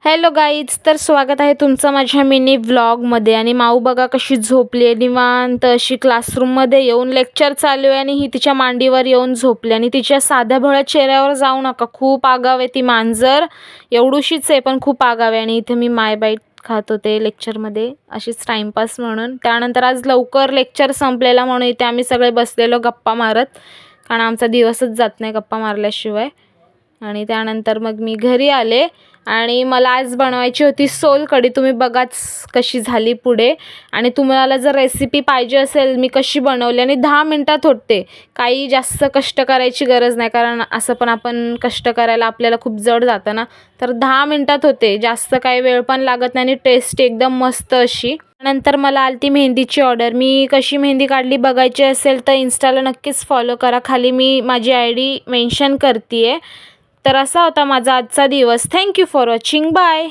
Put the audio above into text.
Hello guys, तर स्वागत आहे तुमचं माझ्या मिनी व्लॉगमध्ये. आणि माऊ बघा कशी झोपली आहे निवांत अशी. क्लासरूममध्ये येऊन लेक्चर चालू आहे आणि ही तिच्या मांडीवर येऊन झोपली. आणि तिच्या साध्या भोळ्या चेहऱ्यावर जाऊ नका, खूप आगाव आहे ती मांजर. एवढूशीच आहे पण खूप आगाव आहे. आणि इथे मी माय बाईट खात होते लेक्चरमध्ये अशीच टाईमपास म्हणून. त्यानंतर आज लवकर लेक्चर संपलेला म्हणून इथे आम्ही सगळे बसलेलो गप्पा मारत, कारण आमचा दिवसच जात नाही गप्पा मारल्याशिवाय. आणि त्यानंतर मग मी घरी आले आणि मला आज बनवायची होती सोलकढी. तुम्ही बघाच कशी झाली पुढे. आणि तुम्हाला जर रेसिपी पाहिजे असेल मी कशी बनवली, आणि 10 मिनटात होते, काही जास्त कष्ट करायची गरज नाही, कारण असं पण आपण कष्ट करायला आपल्याला खूप जड जातं ना. तर 10 मिनटात होते, जास्त काही वेळ पण लागत नाही आणि टेस्ट एकदम मस्त अशी. नंतर मला आली मेहंदीची ऑर्डर. मी कशी मेहंदी काढली बघायची असेल तर इन्स्टाला नक्कीच फॉलो करा, खाली मी माझी ID मेन्शन करते आहे. तर असा होता माझा आजचा दिवस. Thank you for watching. बाय.